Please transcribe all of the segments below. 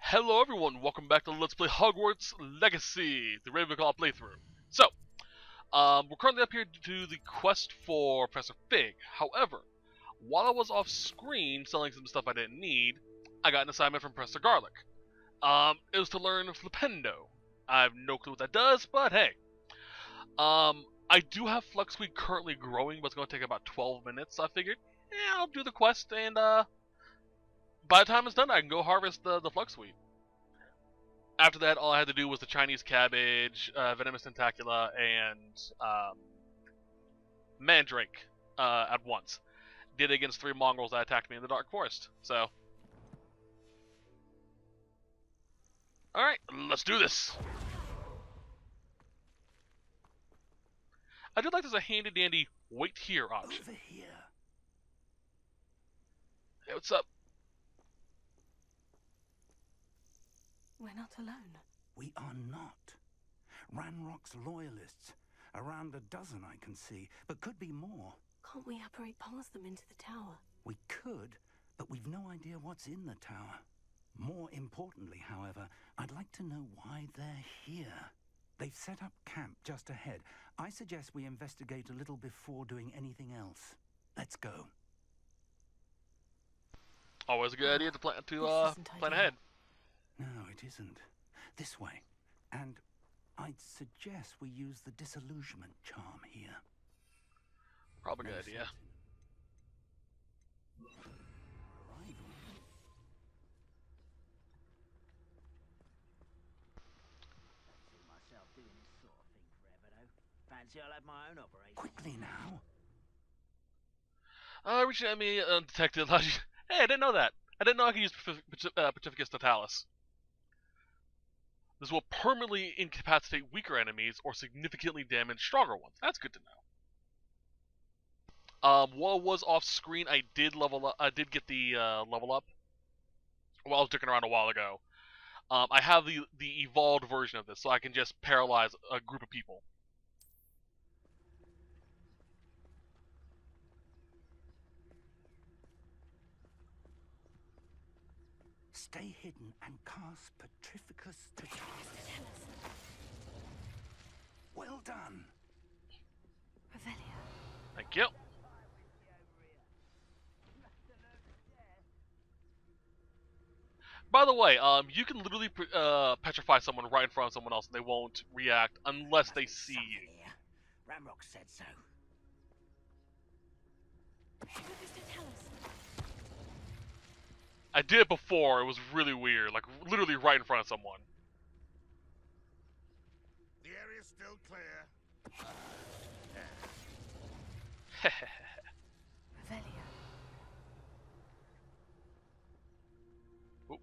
Hello everyone, welcome back to Let's Play Hogwarts Legacy, the Ravenclaw playthrough. So, we're currently up here to do the quest for Professor Fig. However, while I was off screen selling some stuff I didn't need, I got an assignment from Professor Garlic. It was to learn Flipendo. I have no clue what that does, but hey. I do have Fluxweed currently growing, but it's going to take about 12 minutes, I figured. Yeah, I'll do the quest, and by the time it's done, I can go harvest the Fluxweed. After that, all I had to do was the Chinese cabbage, venomous tentacula, and mandrake at once. Did it against 3 mongrels that attacked me in the dark forest. So, all right, let's do this. I do like there's a handy-dandy wait here option. Over here. Hey, what's up? We're not alone. We are not. Ranrock's loyalists. Around a dozen I can see, but could be more. Can't we apparate past them into the tower? We could, but we've no idea what's in the tower. More importantly, however, I'd like to know why they're here. They've set up camp just ahead. I suggest we investigate a little before doing anything else. Let's go. Always a good idea to plan ahead. No, it isn't. This way. And I'd suggest we use the disillusionment charm here. Probably a good idea. Fancy I'll have my own operation. Quickly now. Reaching enemy undetected allows you... Hey, I didn't know that. I didn't know I could use Pacificus Totalis. This will permanently incapacitate weaker enemies or significantly damage stronger ones. That's good to know. While I was off screen, I did level up. I did get the level up. While I was dicking around a while ago. I have the evolved version of this, so I can just paralyze a group of people. Stay hidden and cast Petrificus Totalis. Well done. Revelio. Thank you. By the way, you can literally petrify someone right in front of someone else, and they won't react unless they see you. Ramrock said so. I did it before. It was really weird, like literally right in front of someone. The area's still clear. Revelio. Oh.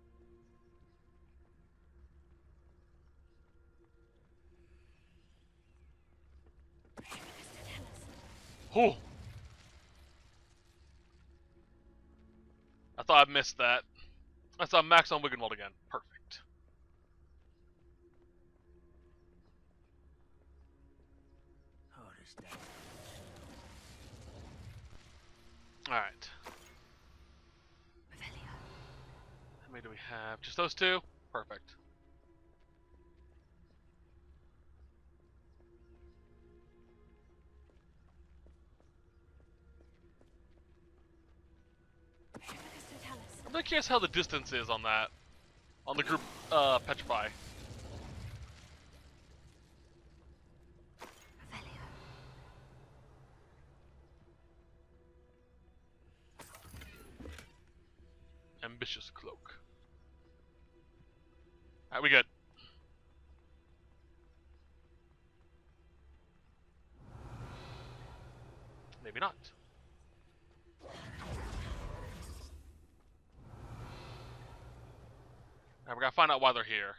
Oh. I thought I missed that. I saw Max on Wiggenwald again. Perfect. Alright. Revelio. How many do we have? Just those 2? Perfect. I'm really curious how the distance is on that. On the group Petrify. Revelio. Ambitious cloak. Alright, we good. Maybe not. Alright, we gotta find out why they're here.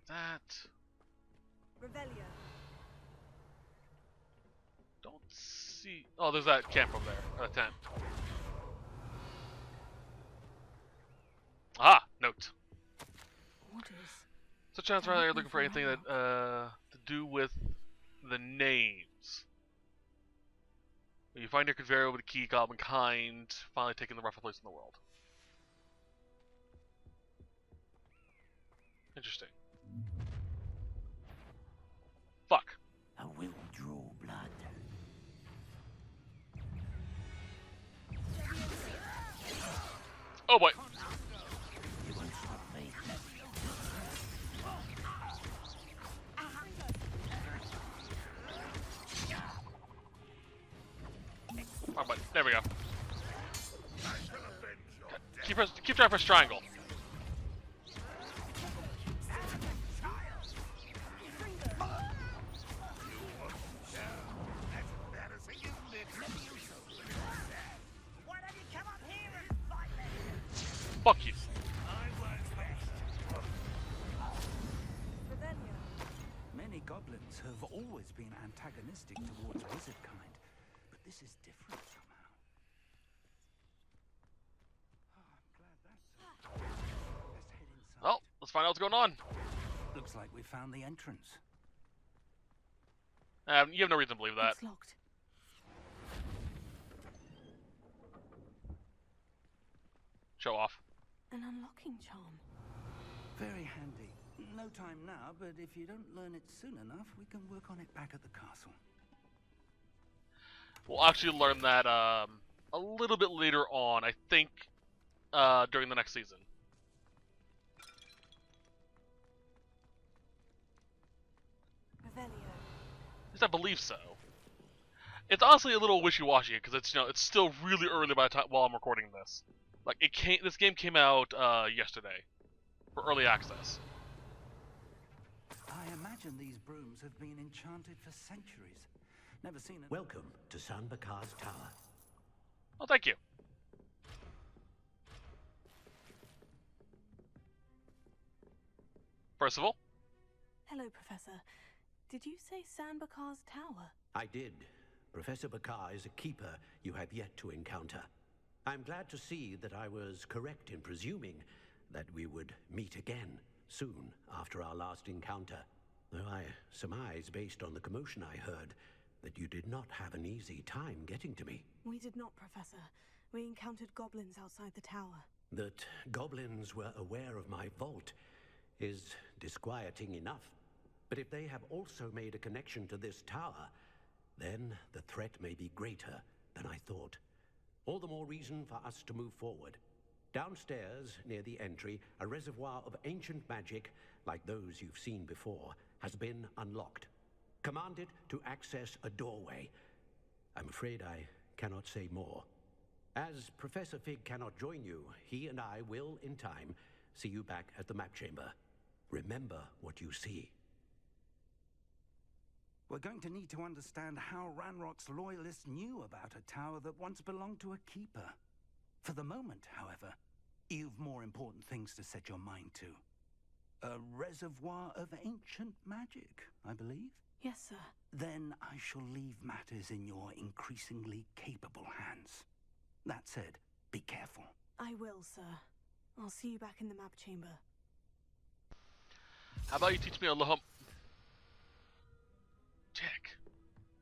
That... Revelio. Don't see... Oh, there's that camp over there. That tent. Ah! Note. Orders. So chance right there looking for anything that do with the names. You find your Conveyor with the key goblin kind, finally taking the rightful place in the world. Interesting. Fuck. I will draw blood. Oh boy. You won't stop me. Oh, but there we go. Keep trying to press triangle. Fuck you. Revelia. Many goblins have always been antagonistic towards wizard kind, but this is different somehow. Oh, I'm glad that's so. Let's head inside. Well, let's find out what's going on. Looks like we found the entrance. You have no reason to believe that. It's locked. Show off. An unlocking charm. Very handy. No time now, but if you don't learn it soon enough, we can work on it back at the castle. We'll actually learn that a little bit later on, I think, during the next season. Revelio. At least I believe so. It's honestly a little wishy-washy because it's it's still really early by the time while I'm recording this. Like this game came out yesterday for early access. I imagine these brooms have been enchanted for centuries. Never seen it. Welcome to San Bakar's Tower. Oh, thank you. First of all, Hello, Professor. Did you say Sanbakar's tower? I did. Professor Bakar is a keeper you have yet to encounter. I'm glad to see that I was correct in presuming that we would meet again soon after our last encounter. Though I surmise, based on the commotion I heard, that you did not have an easy time getting to me. We did not, Professor. We encountered goblins outside the tower. That goblins were aware of my vault is disquieting enough. But if they have also made a connection to this tower, then the threat may be greater than I thought. All the more reason for us to move forward. Downstairs, near the entry, a reservoir of ancient magic, like those you've seen before, has been unlocked. Command it to access a doorway. I'm afraid I cannot say more. As Professor Fig cannot join you, he and I will, in time, see you back at the map chamber. Remember what you see. We're going to need to understand how Ranrock's loyalists knew about a tower that once belonged to a keeper. For the moment, however, you've more important things to set your mind to. A reservoir of ancient magic, I believe? Yes, sir. Then I shall leave matters in your increasingly capable hands. That said, be careful. I will, sir. I'll see you back in the map chamber. how about you teach me a little... Check.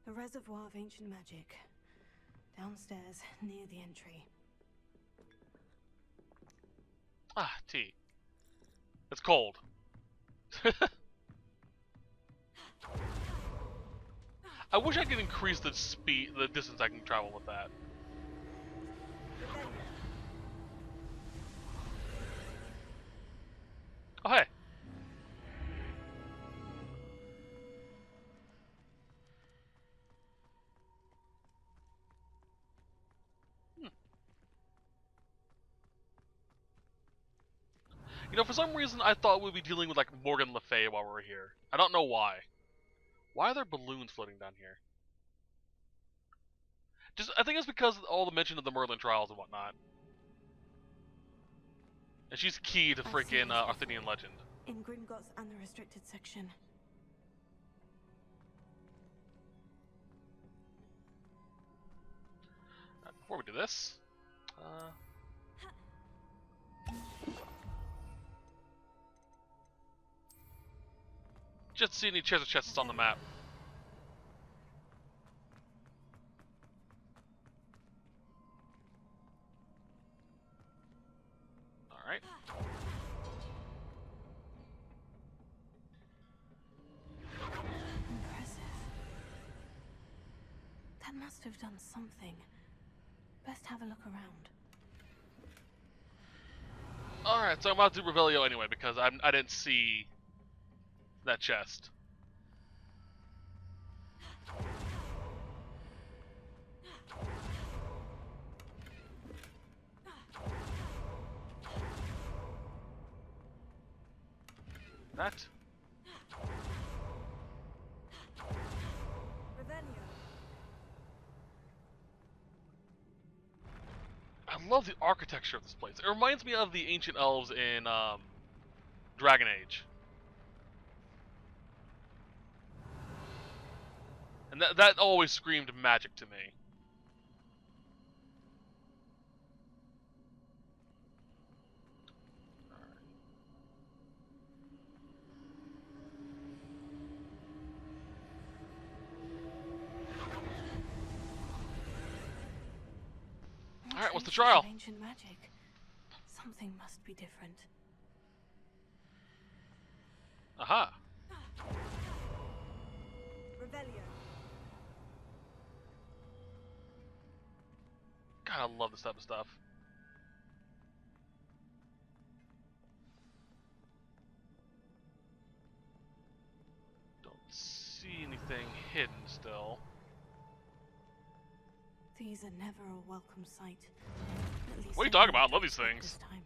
A reservoir of ancient magic. Downstairs, near the entry. Ah, tea. It's cold. I wish I could increase the speed, the distance I can travel with that. Oh, hey. You know, for some reason, I thought we'd be dealing with, like, Morgan Le Fay while we're here. I don't know why. Why are there balloons floating down here? I think it's because of all the mention of the Merlin trials and whatnot. And she's key to freaking Arthurian legend. In Gringotts and the restricted section. Before we do this, Just to see any treasure chests on the map. Alright. Impressive. That must have done something. Best have a look around. Alright, so I'm about to do Revelio anyway because I didn't see that chest. That. I love the architecture of this place. It reminds me of the ancient elves in Dragon Age. And that always screamed magic to me. Alright, what's the trial? Ancient magic. Something must be different. Aha. Revelio. God, I love this type of stuff. Don't see anything hidden still. These are never a welcome sight. At least What are you I talking don't about? I love these expect things. this time.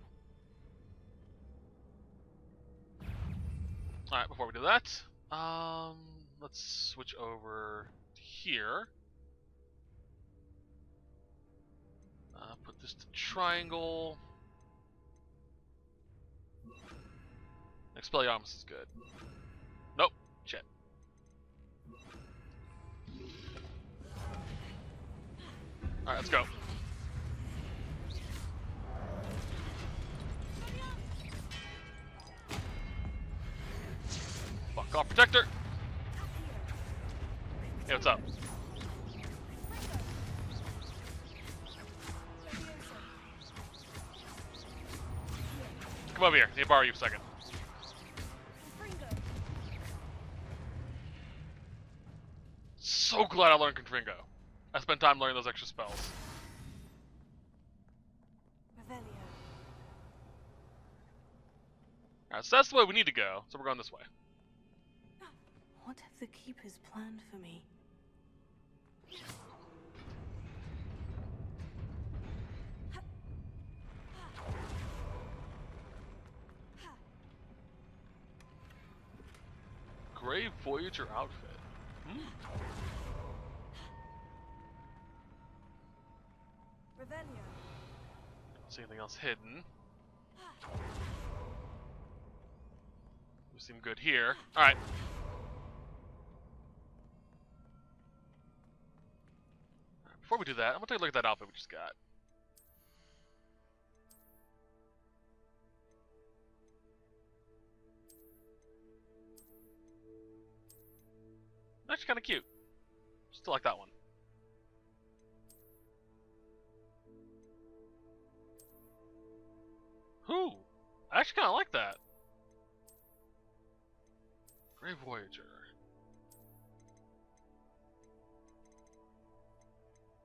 Alright, before we do that, let's switch over here. Put this to triangle. Expelliarmus is good. Nope, shit. Alright, let's go. Fuck off, protector! Hey, what's up? Come over here. Need to borrow you for a second. So glad I learned Confringo. I spent time learning those extra spells. Alright, so that's the way we need to go. So we're going this way. What have the keepers planned for me? Grave Voyager outfit. Don't see anything else hidden. We seem good here. Alright. Before we do that, I'm gonna take a look at that outfit we just got. Actually kind of cute. Still like that one. Ooh, I actually kind of like that. Grey Voyager.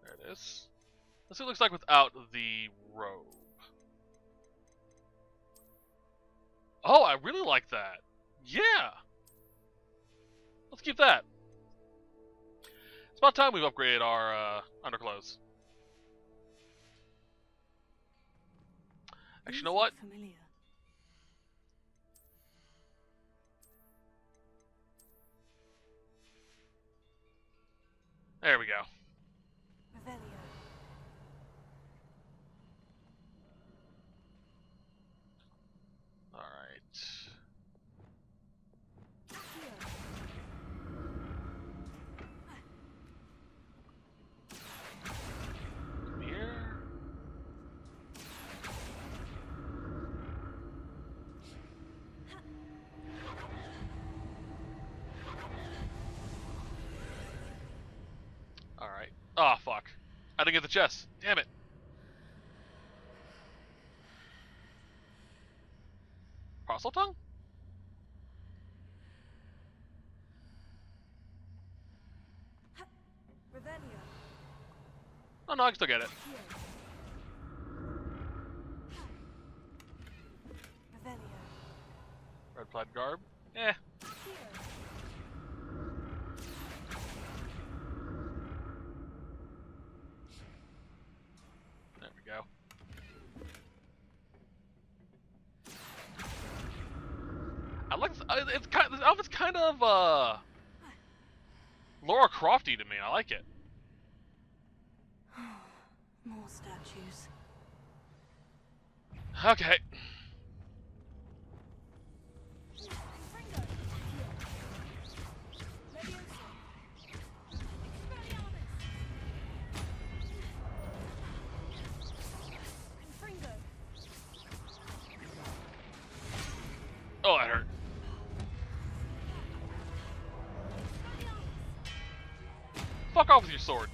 There it is. Let's see what it looks like without the robe. Oh, I really like that. Yeah! Let's keep that. It's about time we've upgraded our underclothes. Actually, you know what? Familiar. There we go. Revelio. Alright. Come here. Oh, fuck. I didn't get the chest. Damn it. Parcel tongue? Revelio. Oh, no, I can still get it. Revelio. Red plaid garb. Eh. There we go. I like this. It's kind. This outfit's kind of Laura Crofty to me. I like it. More statues. Okay. Oh, that hurt. Fuck off with your sword.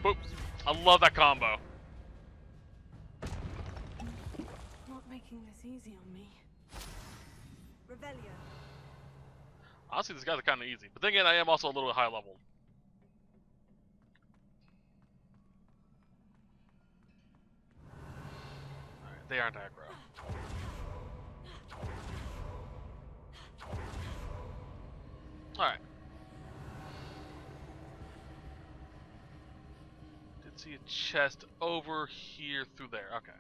Boop. I love that combo. Not making this easy on me. Revelio. Honestly, these guys are kind of easy. But then again, I am also a little bit high level. Alright, they aren't aggro. Alright. Did see a chest over here through there. Okay.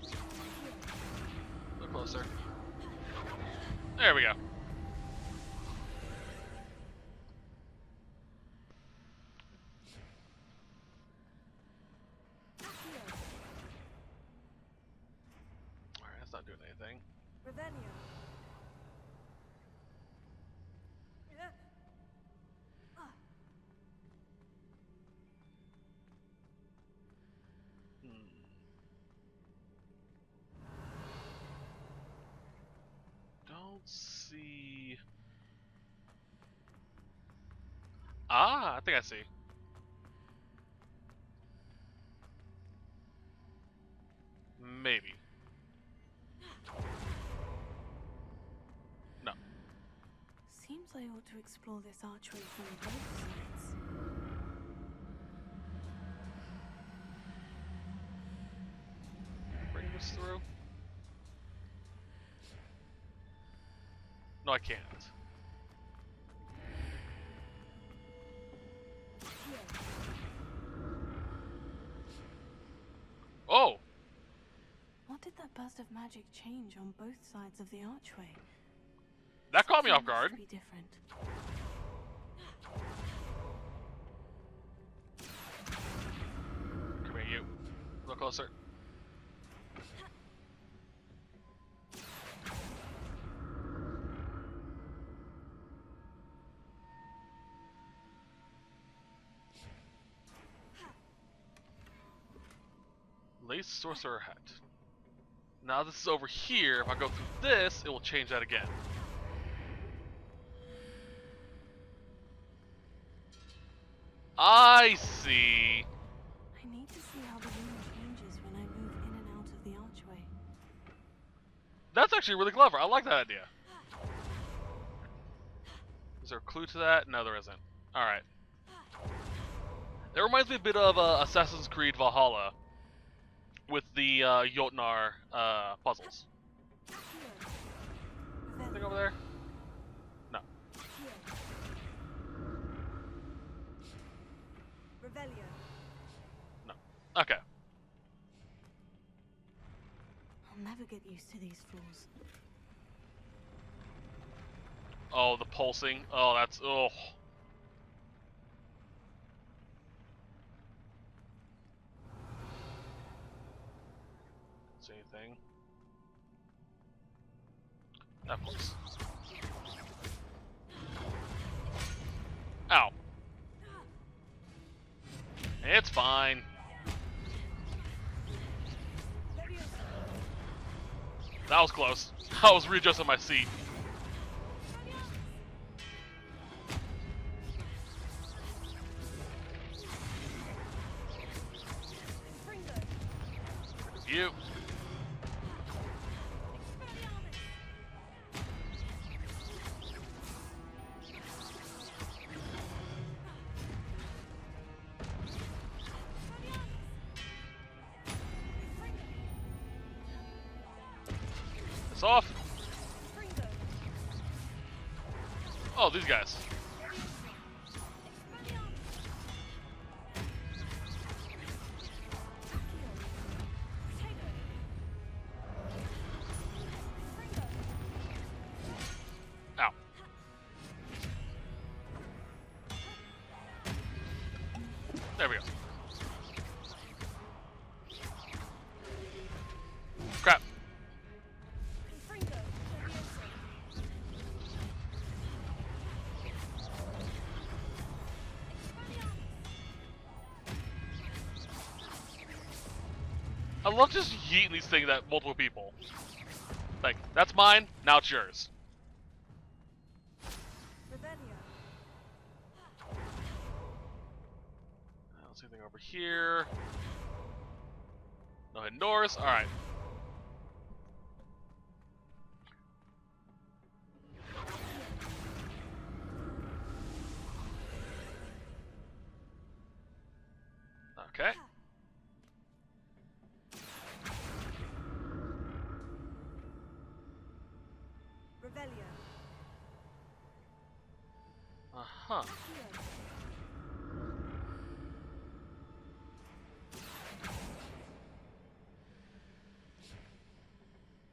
A little closer. There we go. Alright, that's not doing anything. Revelio. Don't see. Ah, I think I see. Maybe. No. Seems I ought to explore this archway from both sides. Bring this through. No, I can't. Oh! What did that burst of magic change on both sides of the archway? That caught me off Something must guard. be different. Come here, you. A little closer. Lace Sorcerer Hat. Now this is over here. If I go through this, it will change that again. I see. I need to see how the room changes when I move in and out of the archway. That's actually really clever. I like that idea. Is there a clue to that? No, there isn't. Alright. That reminds me a bit of Assassin's Creed Valhalla with the Jotnar puzzles. Anything over there? No. Revelio. No. Okay. I'll never get used to these floors. Oh, the pulsing. Oh, that's... Oh. See anything? Of course. Ow. That's fine. That was close. I was readjusting my seat. You. It's off. Oh, these guys. Ow. There we go. Crap. I love just yeeting these things at multiple people. Like, that's mine, now it's yours. I don't see anything over here. No hidden doors, alright. Okay. Uh-huh.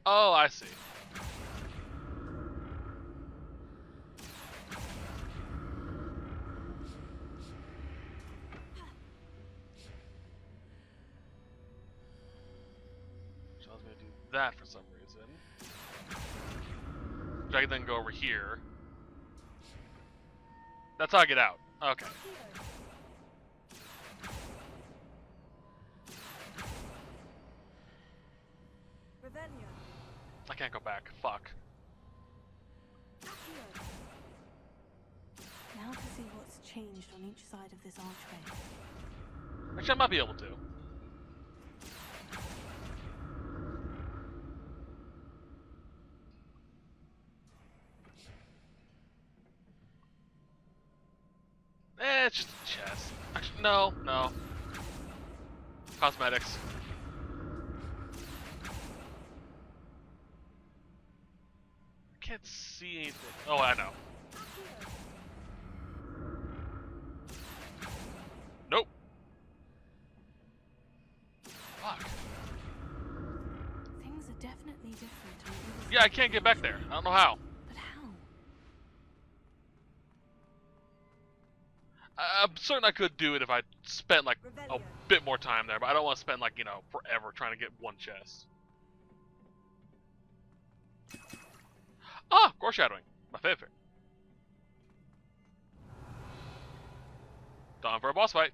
Oh, I see. So I was gonna do that for some reason. I can then go over here. That's how I get out. Okay. I can't go back. Fuck. Now to see what's changed on each side of this archway. Actually, I might be able to. It's just a chest. Actually, no. Cosmetics. I can't see anything. Oh, I know. Nope. Fuck. Things are definitely different. Yeah, I can't get back there. I don't know how. But how? I'm certain I could do it if I spent like a bit more time there, but I don't want to spend like, forever trying to get one chest. Ah, foreshadowing. My favorite. Time for a boss fight.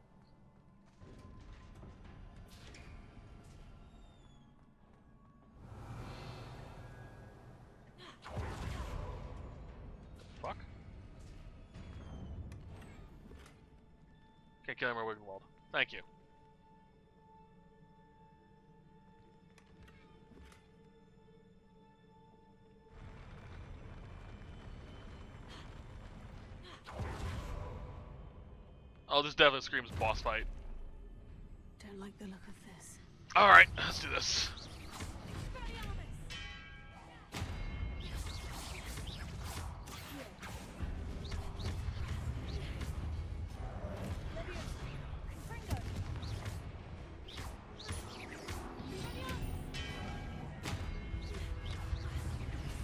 Fuck. Can't kill him or Wiggenwald. Thank you. Oh, this definitely screams boss fight. Don't like the look of this. Alright, let's do this.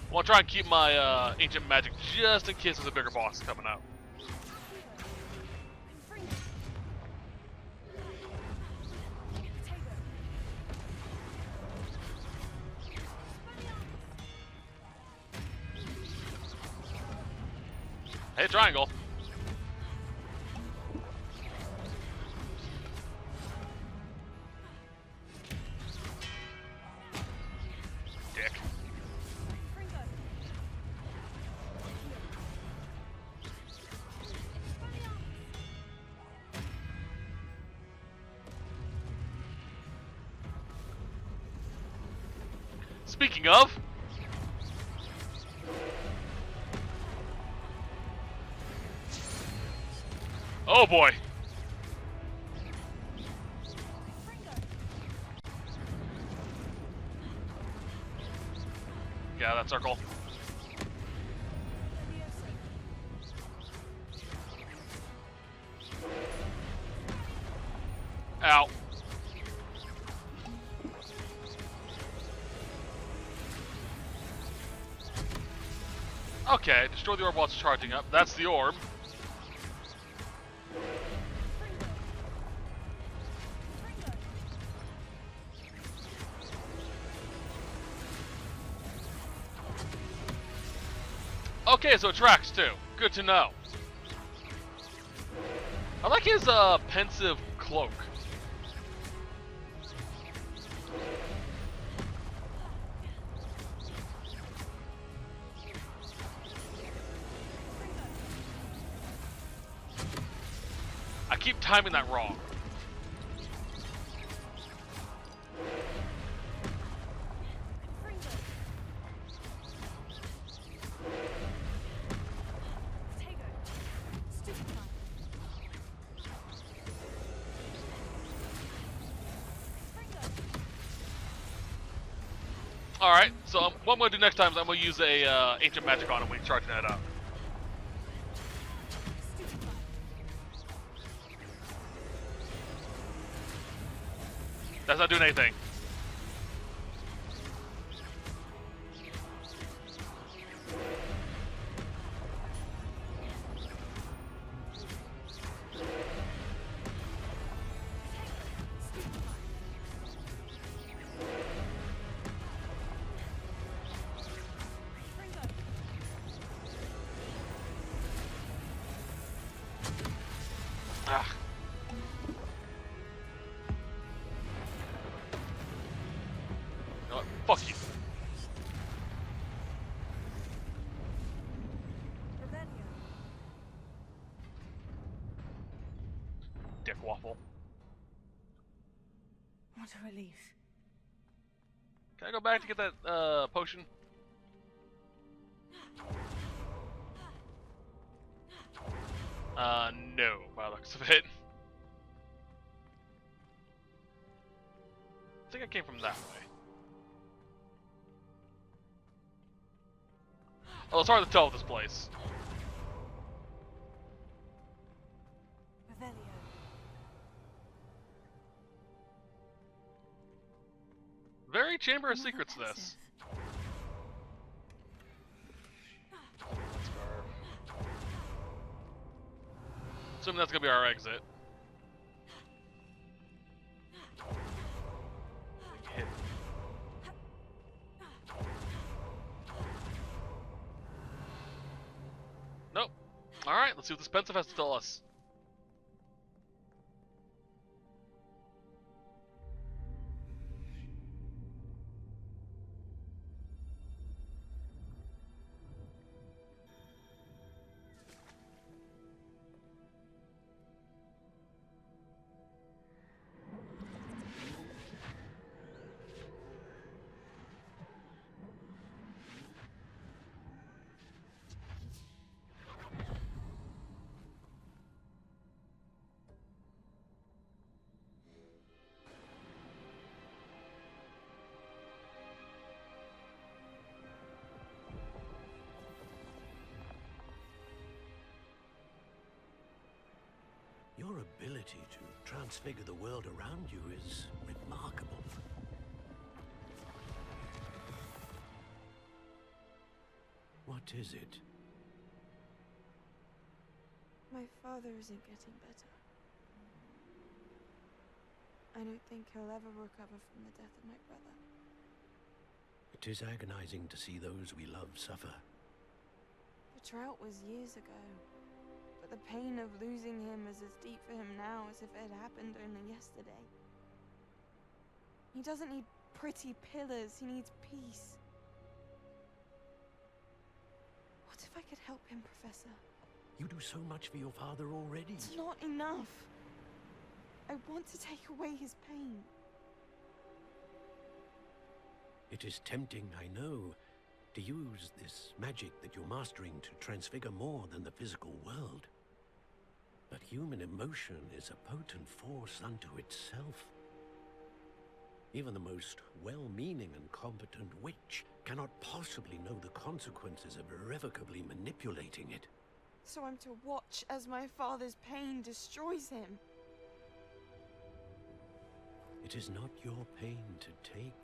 I want to try and keep my ancient magic just in case there's a bigger boss coming out. Hey, triangle. Speaking of... Oh boy! Get out of that circle. Ow. Okay, destroy the orb while it's charging up. That's the orb. Okay, so it tracks too. Good to know. I like his pensive cloak. I keep timing that wrong. Alright, so what I'm going to do next time is I'm going to use a ancient magic on him when he's charging that up. That's not doing anything. Ah. You know what? Fuck you. Dick waffle. What a relief. Can I go back to get that potion? No, by the looks of it. I think I came from that way. Oh, it's hard to tell with this place. Very Chamber of Secrets, this. Assuming that's gonna be our exit. Hit. Nope. Alright, let's see what this pensive has to tell us. Your ability to transfigure the world around you is remarkable. What is it? My father isn't getting better. I don't think he'll ever recover from the death of my brother. It is agonizing to see those we love suffer. The drought was years ago, but the pain of losing him is as deep for him now as if it had happened only yesterday. He doesn't need pretty pillars, he needs peace. What if I could help him, Professor? You do so much for your father already. It's not enough. I want to take away his pain. It is tempting, I know, to use this magic that you're mastering to transfigure more than the physical world. But human emotion is a potent force unto itself. Even the most well-meaning and competent witch cannot possibly know the consequences of irrevocably manipulating it. So I'm to watch as my father's pain destroys him. It is not your pain to take.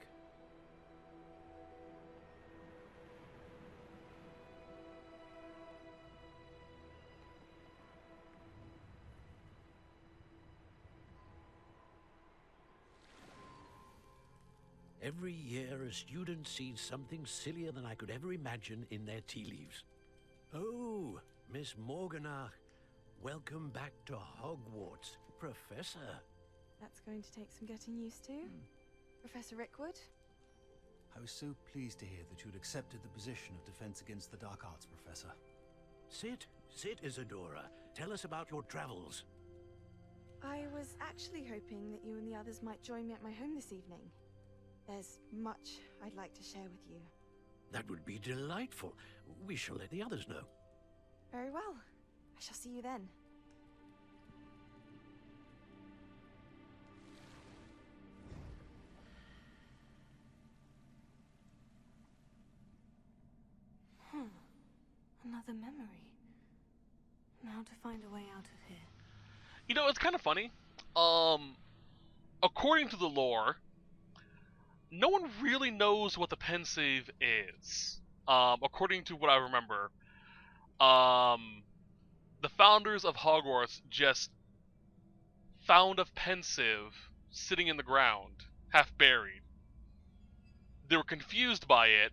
Every year, a student sees something sillier than I could ever imagine in their tea leaves. Oh, Miss Morganach, welcome back to Hogwarts, Professor. That's going to take some getting used to. Professor Rickwood? I was so pleased to hear that you'd accepted the position of Defense Against the Dark Arts, Professor. Sit, Isadora. Tell us about your travels. I was actually hoping that you and the others might join me at my home this evening. There's much I'd like to share with you. That would be delightful. We shall let the others know. Very well. I shall see you then. Another memory. Now to find a way out of here. You know, it's kind of funny. According to the lore, no one really knows what the pensive is. According to what I remember, the founders of Hogwarts just found a pensive sitting in the ground, half buried. They were confused by it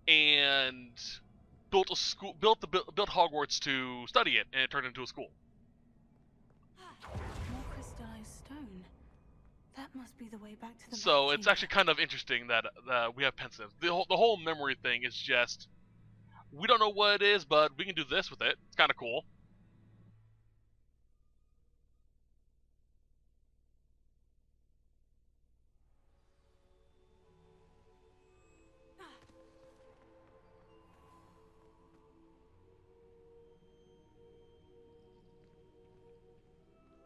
and built Hogwarts to study it, and it turned into a school. More crystallized stone. That must be the way back to the So it's actually kind of interesting that we have pensive. The whole memory thing is just, we don't know what it is, but we can do this with it. It's kind of cool.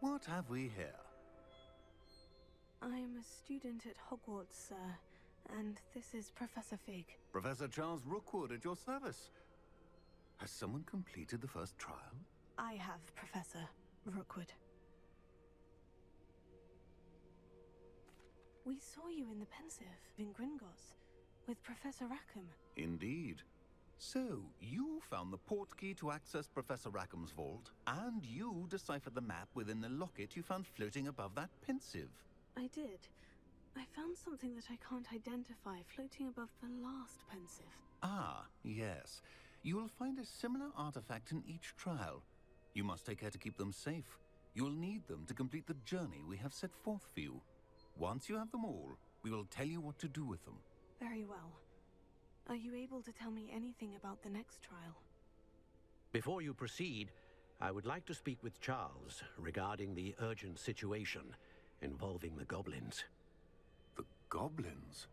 What have we here? I'm a student at Hogwarts, sir, and this is Professor Fig. Professor Charles Rookwood at your service. Has someone completed the first trial? I have, Professor Rookwood. We saw you in the pensive in Gringotts with Professor Rackham. Indeed. So, you found the port key to access Professor Rackham's vault, and you deciphered the map within the locket you found floating above that pensive. I did. I found something that I can't identify floating above the last pensive. Ah, yes. You will find a similar artifact in each trial. You must take care to keep them safe. You will need them to complete the journey we have set forth for you. Once you have them all, we will tell you what to do with them. Very well. Are you able to tell me anything about the next trial? Before you proceed, I would like to speak with Charles regarding the urgent situation involving the goblins. The goblins?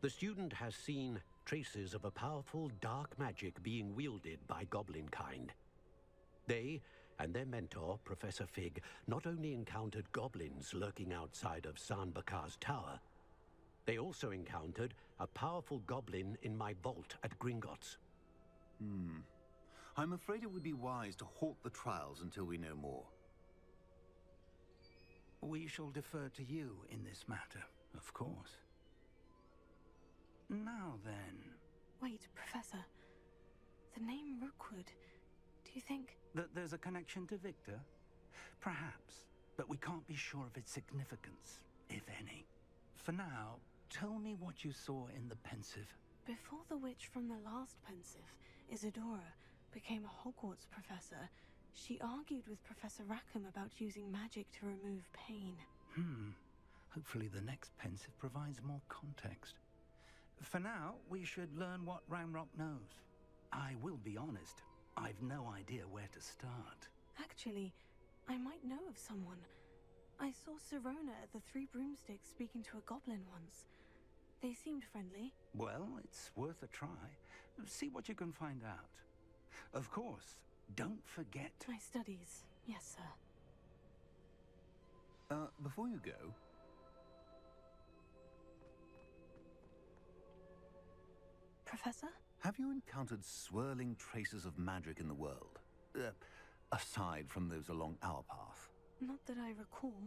The student has seen traces of a powerful dark magic being wielded by goblin kind. They and their mentor, Professor Fig, not only encountered goblins lurking outside of San Bakar's tower, they also encountered a powerful goblin in my vault at Gringotts. I'm afraid it would be wise to halt the trials until we know more. We shall defer to you in this matter, of course. Now then... Wait, Professor. The name Rookwood. Do you think... that there's a connection to Victor? Perhaps, but we can't be sure of its significance, if any. For now, tell me what you saw in the pensive. Before the witch from the last pensive, Isadora, became a Hogwarts professor, she argued with Professor Rackham about using magic to remove pain. Hopefully the next pensive provides more context. For now, we should learn what Ramrock knows. I will be honest, I've no idea where to start. Actually, I might know of someone. I saw Sirona at the Three Broomsticks speaking to a goblin once. They seemed friendly. Well, it's worth a try. See what you can find out. Of course, don't forget. My studies. Yes, sir. Before you go, Professor? have you encountered swirling traces of magic in the world? Aside from those along our path. Not that I recall.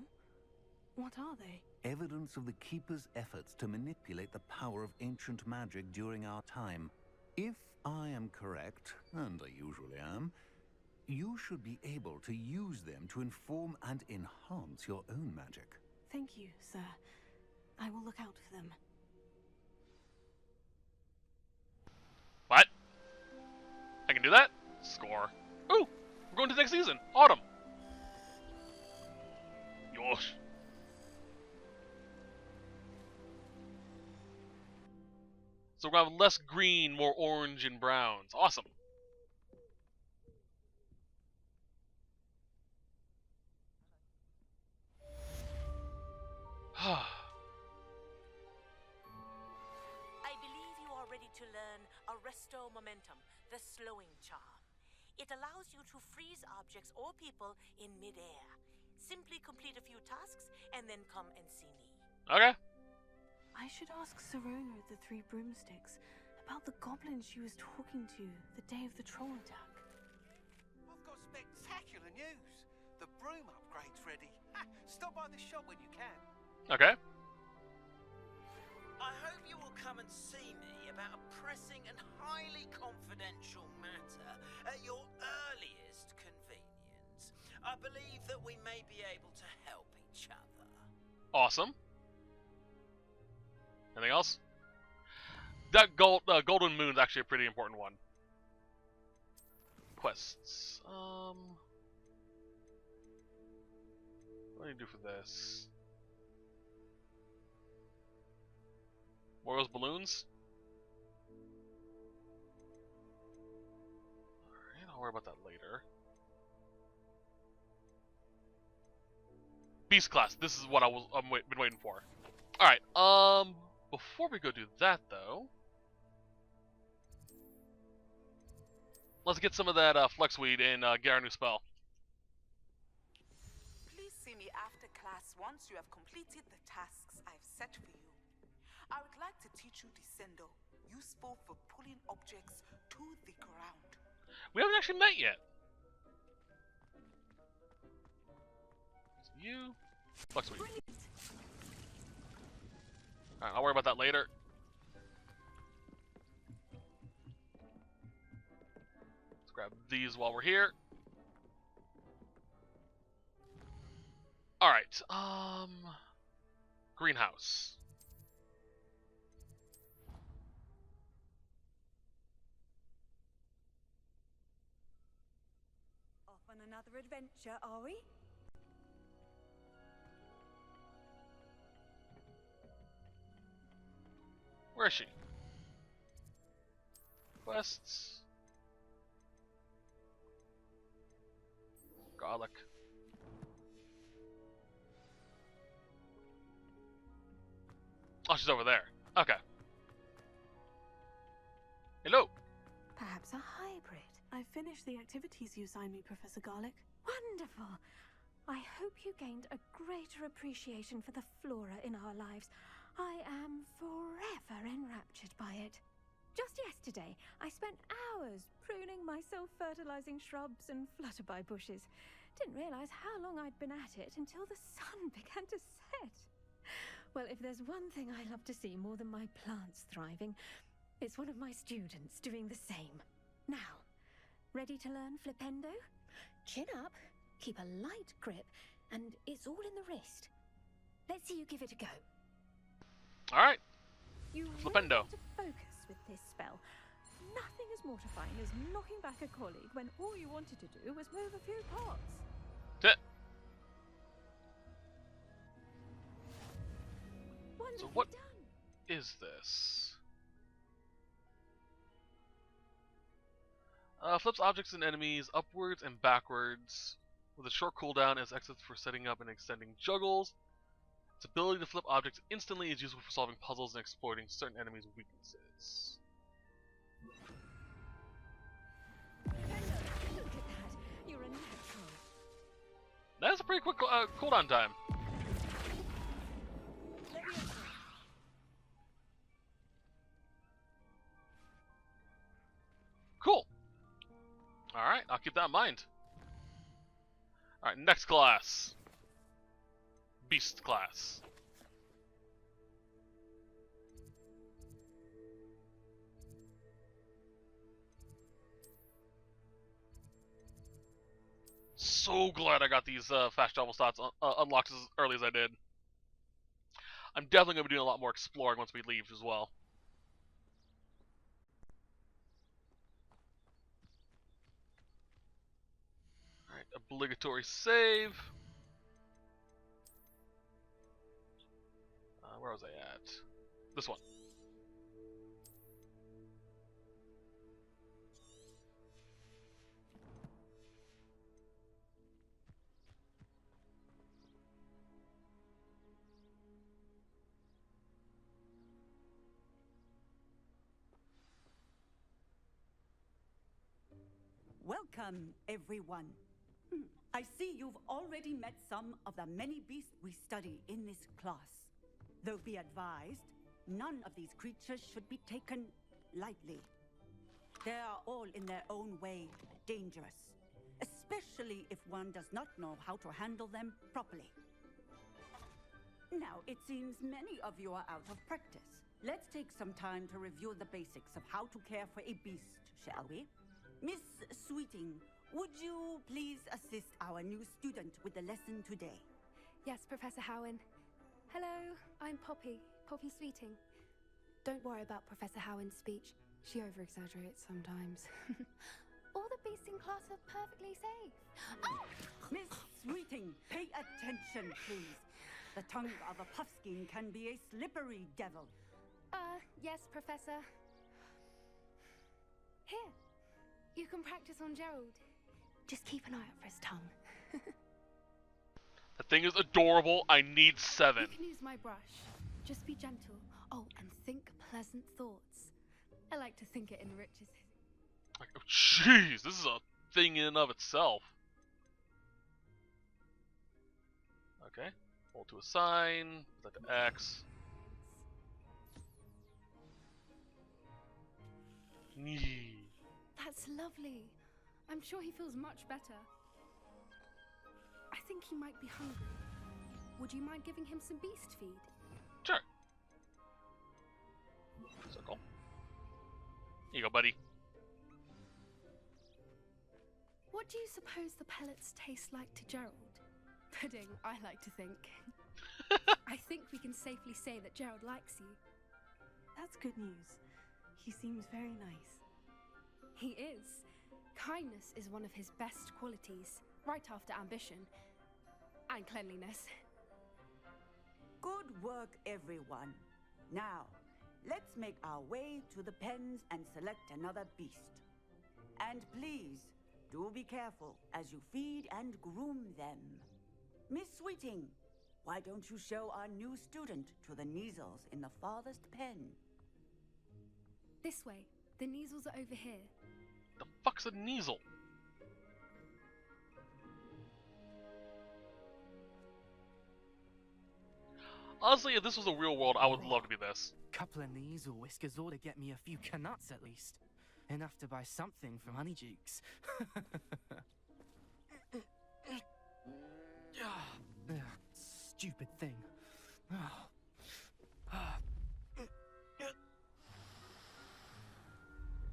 What are they? Evidence of the Keeper's efforts to manipulate the power of ancient magic during our time. If I am correct, and I usually am, you should be able to use them to inform and enhance your own magic. Thank you, sir. I will look out for them. What? I can do that? Score. Ooh! We're going to the next season. Autumn. Yosh. So we're going to have less green, more orange and browns. Awesome. I believe you are ready to learn Arresto Momentum, the slowing charm. It allows you to freeze objects or people in midair. Simply complete a few tasks and then come and see me. Okay. I should ask Sirona of the Three Broomsticks about the goblin she was talking to the day of the troll attack. I've got spectacular news. The broom upgrade's ready. Stop by the shop when you can. Okay. I hope you will come and see me about a pressing and highly confidential matter at your earliest convenience. I believe that we may be able to help each other. Awesome. Anything else? That Golden Moon's actually a pretty important one. Quests. What do you do for this? More of those balloons? Alright, I'll worry about that later. Beast class. This is what been waiting for. Alright, before we go do that though, let's get some of that flex weed and get our new spell. Please see me after class once you have completed the tasks I've set for you. I would like to teach you Descendo, useful for pulling objects to the ground. We haven't actually met yet. You, flex weed. Alright, I'll worry about that later. Let's grab these while we're here. Alright, greenhouse. Off on another adventure, are we? Where is she? Quests. Garlic. Oh, she's over there. Okay. Hello. Perhaps a hybrid. I finished the activities you assigned me, Professor Garlic. Wonderful. I hope you gained a greater appreciation for the flora in our lives. I am forever enraptured by it. Just yesterday, I spent hours pruning my self-fertilizing shrubs and flutterby bushes. Didn't realize how long I'd been at it until the sun began to set. Well, if there's one thing I love to see more than my plants thriving, it's one of my students doing the same. Now, ready to learn Flipendo? Chin up, keep a light grip, and it's all in the wrist. Let's see you give it a go. Alright. You Flipendo. really need to focus with this spell. Nothing as mortifying as knocking back a colleague when all you wanted to do was move a few parts. So what is this? Flips objects and enemies upwards and backwards with a short cooldown as exits for setting up and extending juggles. Its ability to flip objects instantly is useful for solving puzzles and exploiting certain enemies' weaknesses. Look at that. You're a natural. That's a pretty quick cooldown time. Cool. Alright, I'll keep that in mind. Alright, next class. Beast class. So glad I got these fast travel slots unlocked as early as I did. I'm definitely going to be doing a lot more exploring once we leave as well. Alright, obligatory save. Where was I at? This one. Welcome, everyone. I see you've already met some of the many beasts we study in this class. Though be advised, none of these creatures should be taken lightly. They are all in their own way dangerous, especially if one does not know how to handle them properly. Now, it seems many of you are out of practice. Let's take some time to review the basics of how to care for a beast, shall we? Miss Sweeting, would you please assist our new student with the lesson today? Yes, Professor Howen. Hello, I'm Poppy Sweeting. Don't worry about Professor Howen's speech. She over-exaggerates sometimes. All the beasts in class are perfectly safe. Oh! Miss Sweeting, pay attention, please. The tongue of a puffskein can be a slippery devil. Yes, Professor. Here, you can practice on Gerald. Just keep an eye out for his tongue. The thing is adorable. I need 7. You can use my brush. Just be gentle. Oh, and think pleasant thoughts. I like to think it enriches his... Like, oh, jeez, this is a thing in and of itself. Okay, hold to assign, set to X. That's lovely. I'm sure he feels much better. I think he might be hungry. Would you mind giving him some beast feed? Sure. Circle. Here you go, buddy. What do you suppose the pellets taste like to Gerald? Pudding, I like to think. I think we can safely say that Gerald likes you. That's good news. He seems very nice. He is. Kindness is one of his best qualities, right after ambition and cleanliness. Good work, everyone. Now, let's make our way to the pens and select another beast. And please, do be careful as you feed and groom them. Miss Sweeting, why don't you show our new student to the Neasels in the farthest pen? This way. The Neasels are over here. The fuck's a Neasel? Honestly, if this was a real world, I would love to be this. Couple of Neasel whiskers ought to get me a few canuts at least. Enough to buy something from Honeydukes. Stupid thing.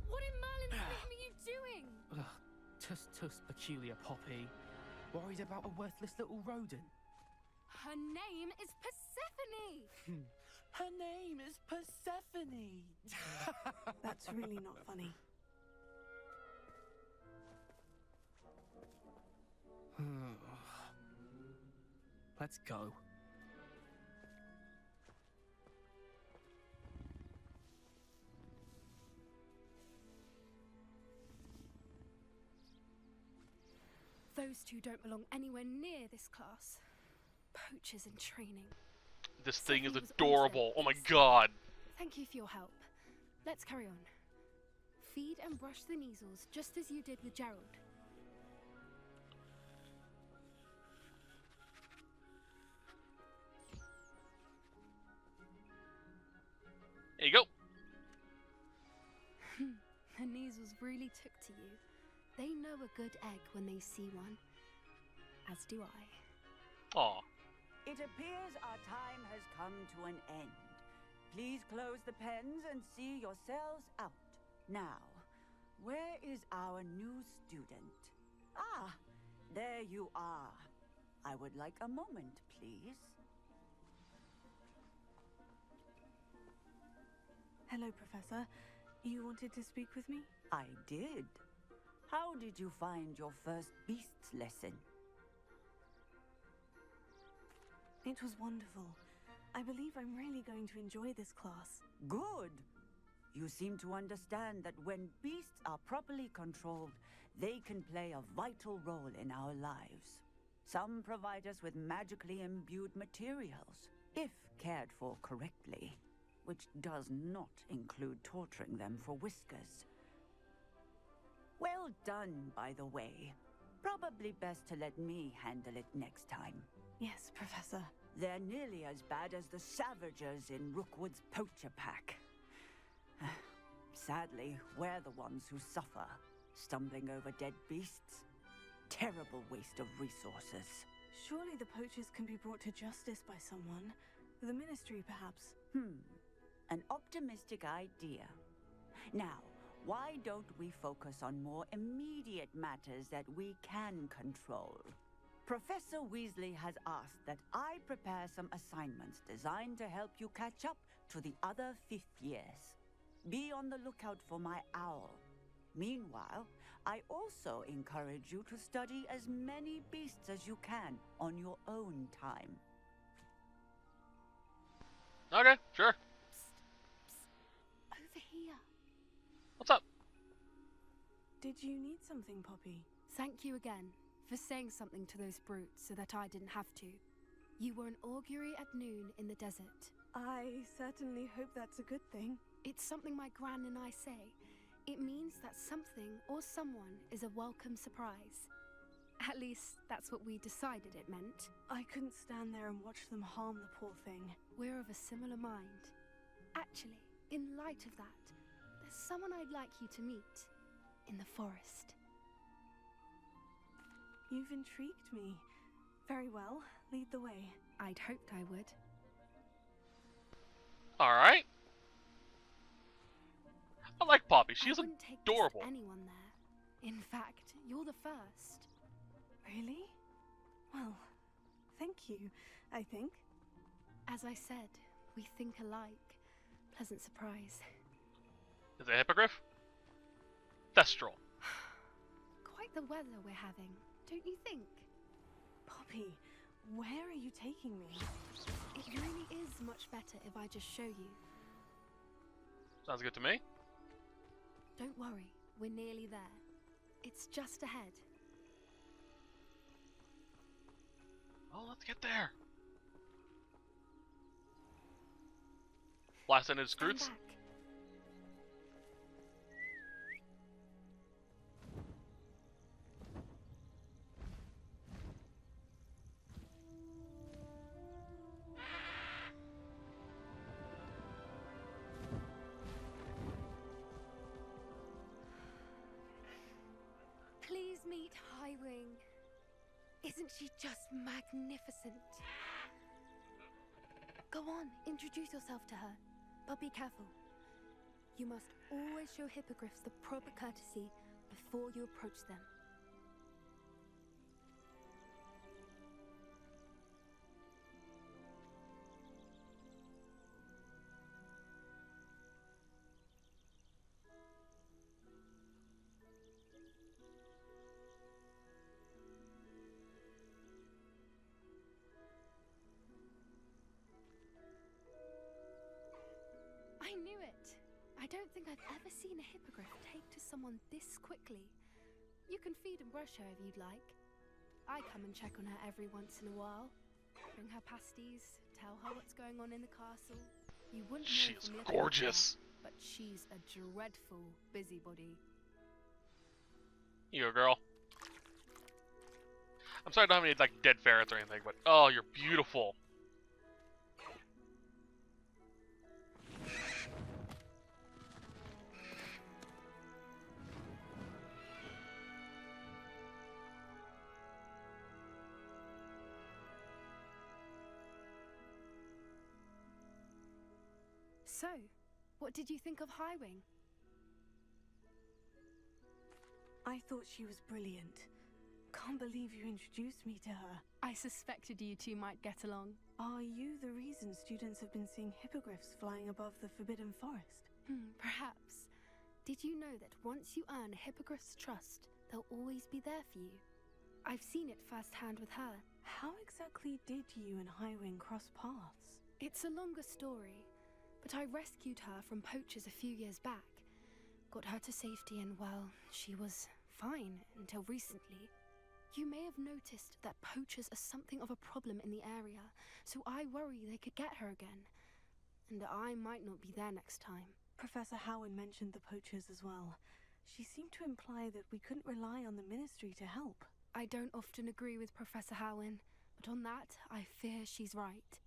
What in Merlin's name are you doing? Tuss, peculiar Poppy. Worried about a worthless little rodent. Her name is Persephone! Her name is Persephone! That's really not funny. Let's go. Those two don't belong anywhere near this class. Poachers in training. This thing is Sophie was adorable. also Oh my ace. god. Thank you for your help. Let's carry on. Feed and brush the measles just as you did with Gerald. There you go. The measles really took to you. They know a good egg when they see one. As do I. Aw. It appears our time has come to an end. Please close the pens and see yourselves out. Now, where is our new student? Ah, there you are. I would like a moment, please. Hello, Professor. You wanted to speak with me? I did. How did you find your first beasts lesson? It was wonderful. I believe I'm really going to enjoy this class. Good. You seem to understand that when beasts are properly controlled, they can play a vital role in our lives. Some provide us with magically imbued materials, if cared for correctly, which does not include torturing them for whiskers. Well done, by the way. Probably best to let me handle it next time. Yes, Professor. They're nearly as bad as the Savagers in Rookwood's poacher pack. Sadly, we're the ones who suffer, stumbling over dead beasts. Terrible waste of resources. Surely the poachers can be brought to justice by someone. The Ministry, perhaps. An optimistic idea. Now, why don't we focus on more immediate matters that we can control? Professor Weasley has asked that I prepare some assignments designed to help you catch up to the other 5th years. Be on the lookout for my owl. Meanwhile, I also encourage you to study as many beasts as you can on your own time. Okay, sure. Over here. What's up? Did you need something, Poppy? Thank you again for saying something to those brutes so that I didn't have to. You were an augury at noon in the desert. I certainly hope that's a good thing. It's something my gran and I say. It means that something or someone is a welcome surprise. At least, that's what we decided it meant. I couldn't stand there and watch them harm the poor thing. We're of a similar mind. Actually, in light of that, there's someone I'd like you to meet in the forest. You've intrigued me. Very well, lead the way. I'd hoped I would. Alright. I like Poppy. She's I wouldn't take adorable. Just anyone there. In fact, you're the first. Really? Well, thank you, I think. As I said, we think alike. Pleasant surprise. Is it a hippogriff? Thestral. Quite the weather we're having, don't you think? Poppy, where are you taking me? It really is much better if I just show you. Sounds good to me. Don't worry, we're nearly there. It's just ahead. Oh, let's get there. Last ended Scroots. Stand back. Please meet Highwing. Isn't she just magnificent? Go on, introduce yourself to her. But be careful. You must always show hippogriffs the proper courtesy before you approach them. I knew it! I don't think I've ever seen a hippogriff take to someone this quickly. You can feed and brush her if you'd like. I come and check on her every once in a while. Bring her pasties, tell her what's going on in the castle. You wouldn't know She's from the other gorgeous. picture, but she's a dreadful busybody. Here you go, girl. I'm sorry I don't have any like dead ferrets or anything, but oh, you're beautiful. So, what did you think of Highwing? I thought she was brilliant. Can't believe you introduced me to her. I suspected you two might get along. Are you the reason students have been seeing hippogriffs flying above the Forbidden Forest? Perhaps. Did you know that once you earn a hippogriff's trust, they'll always be there for you? I've seen it firsthand with her. How exactly did you and Highwing cross paths? It's a longer story, but I rescued her from poachers a few years back. Got her to safety and, well, she was fine until recently. You may have noticed that poachers are something of a problem in the area, so I worry they could get her again. And I might not be there next time. Professor Howard mentioned the poachers as well. She seemed to imply that we couldn't rely on the Ministry to help. I don't often agree with Professor Howin, but on that, I fear she's right.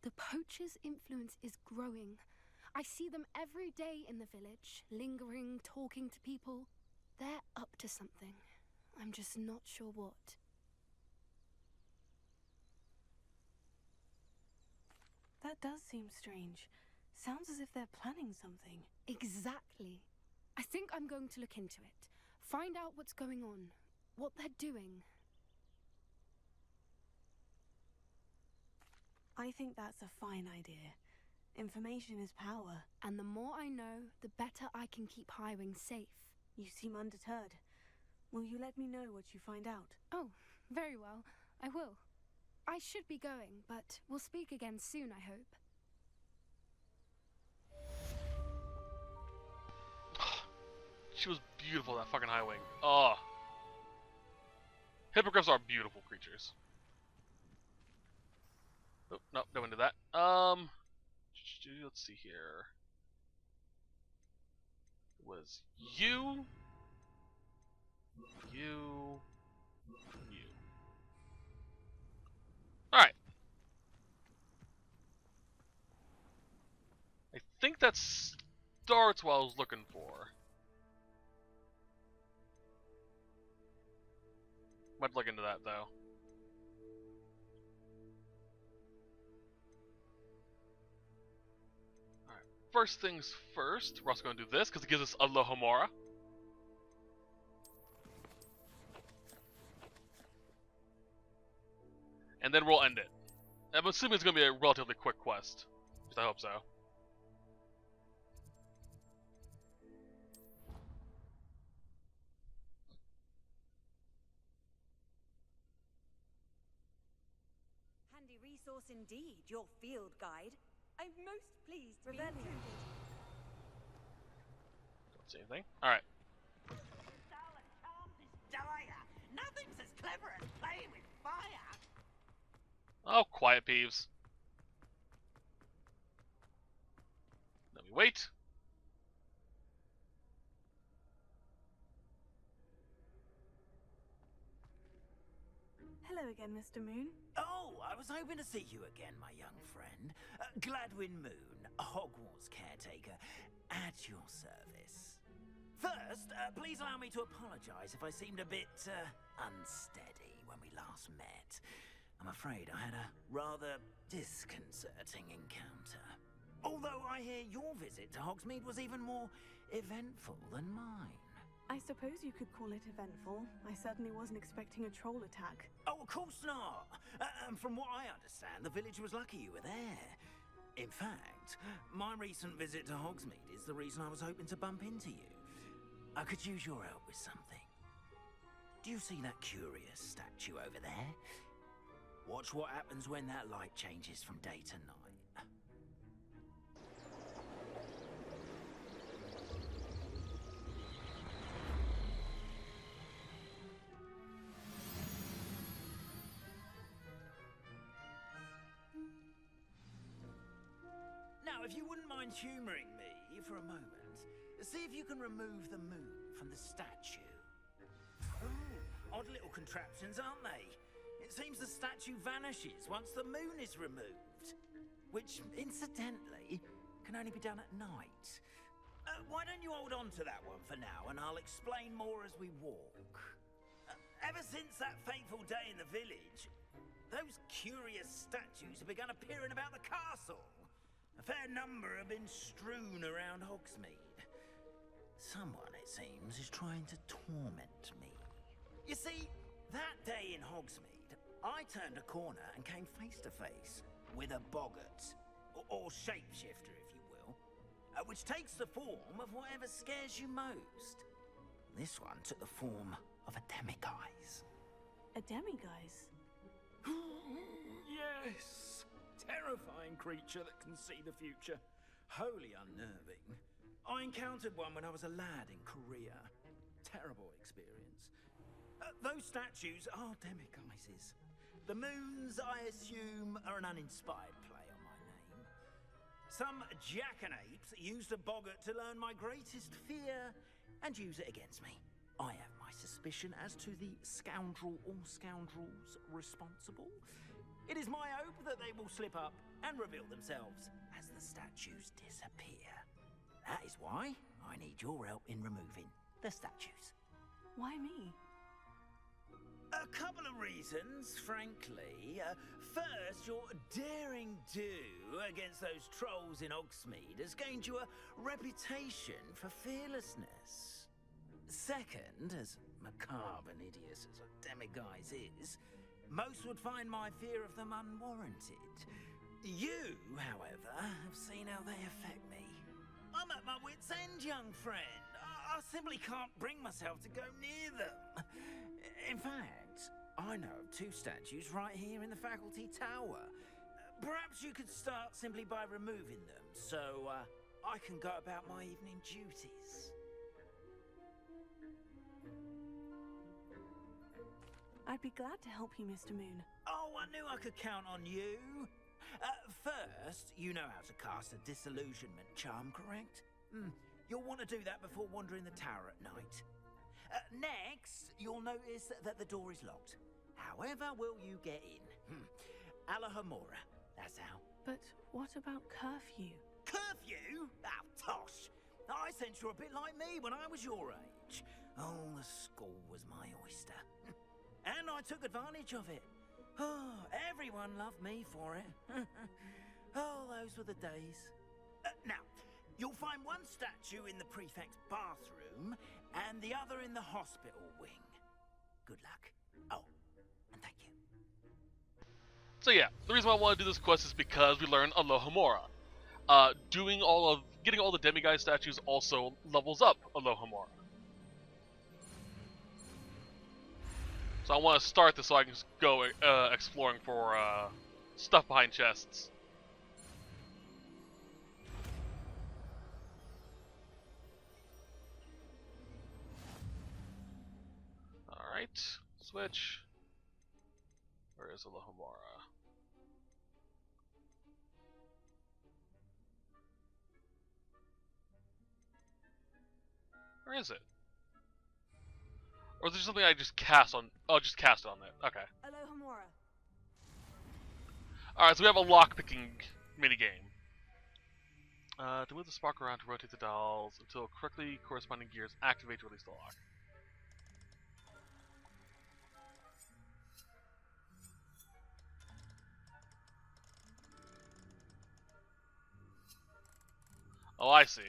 The poachers' influence is growing. I see them every day in the village, lingering, talking to people. They're up to something. I'm just not sure what. That does seem strange. Sounds as if they're planning something. Exactly. I think I'm going to look into it. Find out what's going on. What they're doing. I think that's a fine idea. Information is power. And the more I know, the better I can keep Highwing safe. You seem undeterred. Will you let me know what you find out? Oh, very well. I will. I should be going, but we'll speak again soon, I hope. She was beautiful, that fucking Highwing. Oh. Hippogriffs are beautiful creatures. Oh, no, don't into that. Let's see here. It was you. Alright. I think that starts what I was looking for. Might look into that though. Alright. First things first, we're also going to do this because it gives us Alohomora. And then we'll end it. I'm assuming it's going to be a relatively quick quest. At least I hope so. Handy resource indeed, your field guide. I'm most pleased to be included. Don't see anything. Alright. Nothing's as clever as playing with fire. Oh, quiet, Peeves. Let me wait. Hello again, Mr. Moon. Oh, I was hoping to see you again, my young friend. Gladwin Moon, Hogwarts caretaker, at your service. First, please allow me to apologize if I seemed a bit unsteady when we last met. I'm afraid I had a rather disconcerting encounter. Although I hear your visit to Hogsmeade was even more eventful than mine. I suppose you could call it eventful. I certainly wasn't expecting a troll attack. Oh, of course not. And from what I understand, the village was lucky you were there. In fact, my recent visit to Hogsmeade is the reason I was hoping to bump into you. I could use your help with something. Do you see that curious statue over there? Watch what happens when that light changes from day to night. if you wouldn't mind humouring me for a moment, see if you can remove the moon from the statue. Odd little contraptions, aren't they? It seems the statue vanishes once the moon is removed. Which, incidentally, can only be done at night. Why don't you hold on to that one for now, and I'll explain more as we walk. Ever since that fateful day in the village, those curious statues have begun appearing about the castle. A fair number have been strewn around Hogsmeade. Someone, it seems, is trying to torment me. You see, that day in Hogsmeade, I turned a corner and came face to face with a boggart, or shapeshifter, if you will, which takes the form of whatever scares you most. This one took the form of a demiguise. A demiguise? Yes! Terrifying creature that can see the future. Wholly unnerving. I encountered one when I was a lad in Korea. Terrible experience. Those statues are demiguises. The moons, I assume, are an uninspired play on my name. Some jackanapes used a boggart to learn my greatest fear and use it against me. I have my suspicion as to the scoundrel or scoundrels responsible. It is my hope that they will slip up and reveal themselves as the statues disappear. That is why I need your help in removing the statues. Why me? A couple of reasons, frankly. First, your daring do against those trolls in Hogsmeade has gained you a reputation for fearlessness. Second, as macabre and hideous as a demiguise is, most would find my fear of them unwarranted. You, however, have seen how they affect me. I'm at my wit's end, young friend. I simply can't bring myself to go near them. In fact, I know of two statues right here in the faculty tower. Perhaps you could start simply by removing them, so I can go about my evening duties. I'd be glad to help you, Mr. Moon. Oh, I knew I could count on you. First, you know how to cast a disillusionment charm, correct? You'll want to do that before wandering the tower at night. Next, you'll notice that the door is locked. However will you get in? Alahomora, that's how. But what about curfew? Curfew? Oh, tosh. I sense you're a bit like me when I was your age. Oh, the school was my oyster. And I took advantage of it. Oh, everyone loved me for it. Oh, those were the days. Now, you'll find one statue in the prefect's bathroom and the other in the hospital wing. Good luck. Oh, and thank you. So yeah, the reason why I want to do this quest is because we learned Alohomora. Getting all the demiguise statues also levels up Alohomora. So I want to start this so I can just go exploring for stuff behind chests. Alright, switch. Where is Alohomora? Where is it? Or is there something I just cast on? Oh, just cast on it. Okay. Alohomora. Alright, so we have a lockpicking minigame. To move the spark around to rotate the dials until correctly corresponding gears activate to release the lock. Oh, I see.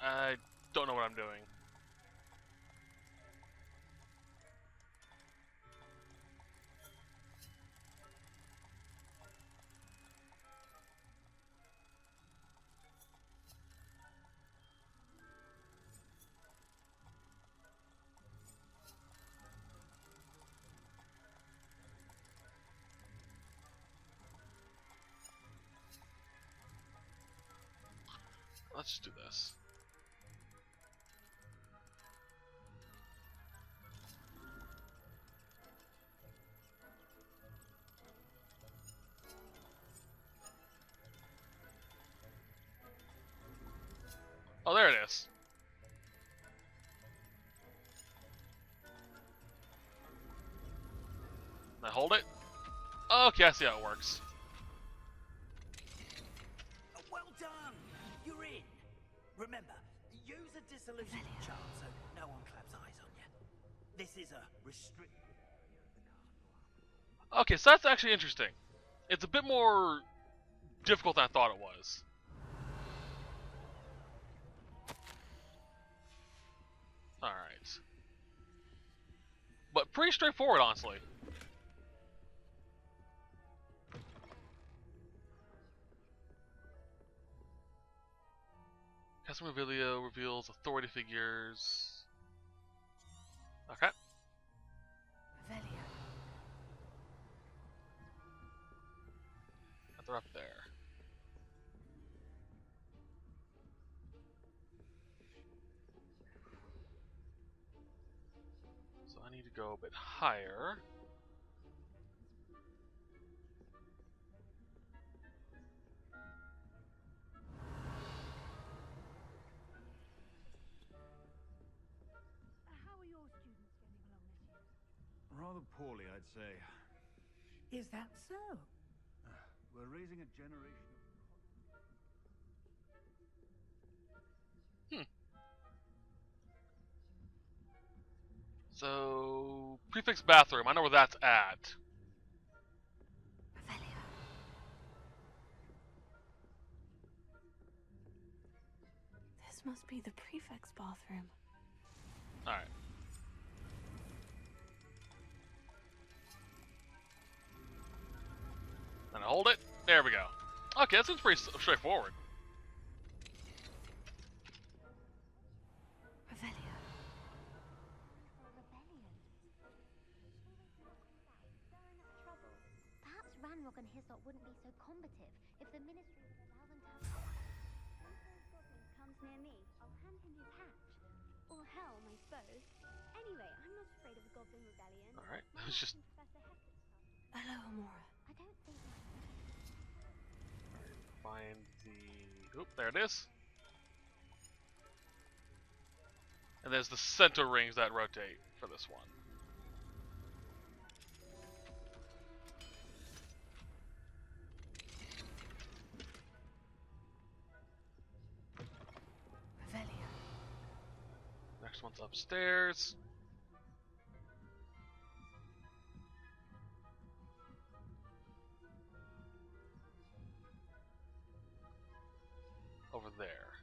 I don't know what I'm doing. let's just do this. Oh, there it is. Can I hold it? Okay, I see how it works. Well done! You're in. Remember, use a disillusion charm so no one claps eyes on you. This is a restrict. Okay, so that's actually interesting. It's a bit more difficult than I thought it was. Alright. But pretty straightforward, honestly. Custom Revelio reveals authority figures. Okay. Revelio. They're up there. So I need to go a bit higher. How are your students getting along this year? Rather poorly, I'd say. Is that so? We're raising a generation of... So, prefix bathroom. I know where that's at. Revelio. This must be the prefect's bathroom. Alright. And I hold it. There we go. Okay, that seems pretty straightforward. Revelio. Perhaps Ranrock and Hyssop wouldn't be so combative if the Ministry would allow them to have... If those goblins comes near me, I'll hand him his hatch. Or helm, I suppose. Anyway, I'm not afraid of a goblin rebellion. Alright, that was just... Hello, Amora. I don't think that... Find the... Oop, there it is. And there's the center rings that rotate for this one. Revelio. Next one's upstairs. Over there.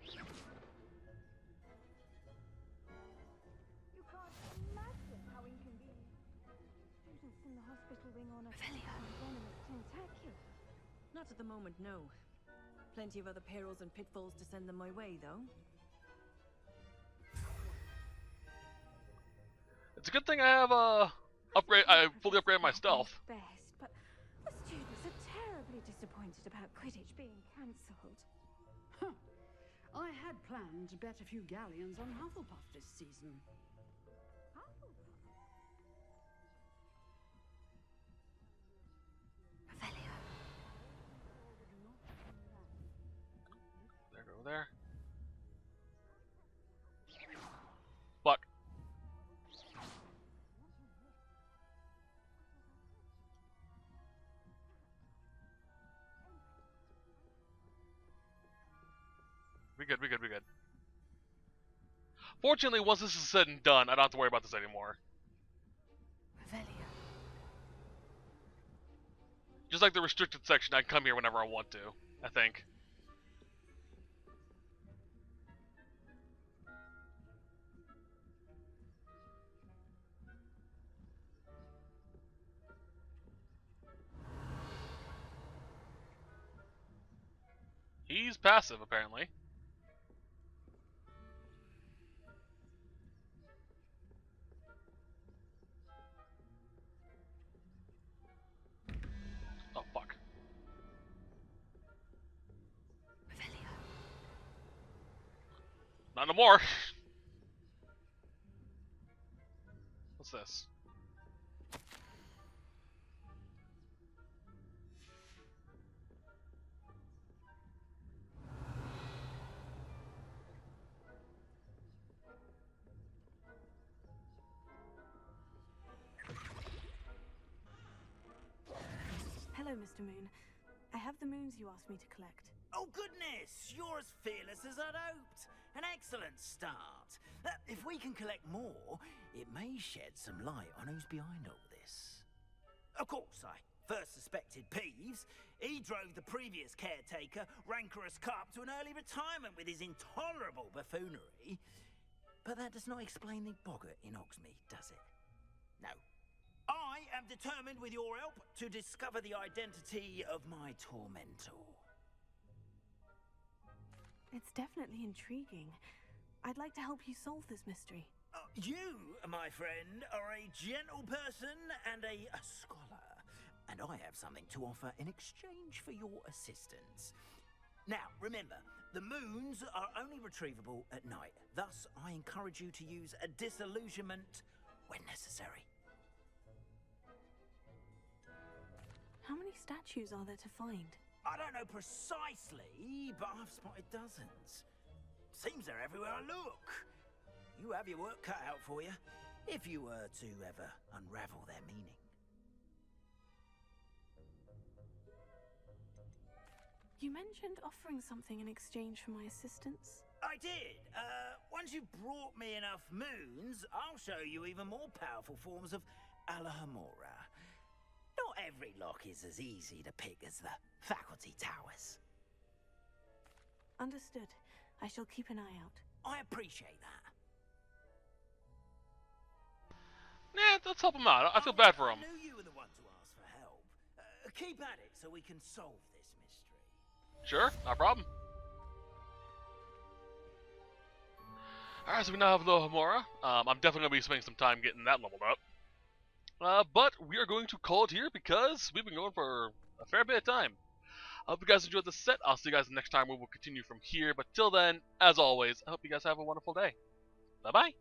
You can't imagine how inconvenient. Students in the hospital ring on a venomous tentacular. Not at the moment, no. Plenty of other perils and pitfalls to send them my way, though. It's a good thing I have upgrade. I fully upgraded my stealth. Best, but the students are terribly disappointed about Quidditch being cancelled. Huh. I had planned to bet a few galleons on Hufflepuff this season. Revelio. There, go there. Fuck. We good, we good, we good. Fortunately, once this is said and done, I don't have to worry about this anymore. Revelio. Just like the restricted section, I can come here whenever I want to, I think. He's passive, apparently. Oh, fuck. Not no more. What's this? Hello, Mr. Moon. I have the moons you asked me to collect. Oh goodness, you're as fearless as I'd hoped. An excellent start. If we can collect more, it may shed some light on who's behind all this. Of course, I first suspected Peeves. He drove the previous caretaker, Rancorous Carp, to an early retirement with his intolerable buffoonery. But that does not explain the boggart in Hogsmeade, does it? No. I am determined, with your help, to discover the identity of my tormentor. It's definitely intriguing. I'd like to help you solve this mystery. You, my friend, are a gentle person and a scholar, and I have something to offer in exchange for your assistance. Now, remember, the moons are only retrievable at night. Thus, I encourage you to use a disillusionment when necessary. How many statues are there to find? I don't know precisely, but I've spotted dozens. Seems they're everywhere I look. You have your work cut out for you, if you were to ever unravel their meaning. You mentioned offering something in exchange for my assistance. I did. Once you've brought me enough moons, I'll show you even more powerful forms of Alohomora. Not every lock is as easy to pick as the faculty towers. Understood. I shall keep an eye out. I appreciate that. Nah, let's help him out. I feel bad for him. I knew you were the one to ask for help. Keep at it so we can solve this mystery. Sure, no problem. Alright, so we now have Alohomora. I'm definitely going to be spending some time getting that leveled up. But we are going to call it here because we've been going for a fair bit of time. I hope you guys enjoyed this set. I'll see you guys next time. We will continue from here. But till then, as always, I hope you guys have a wonderful day. Bye-bye.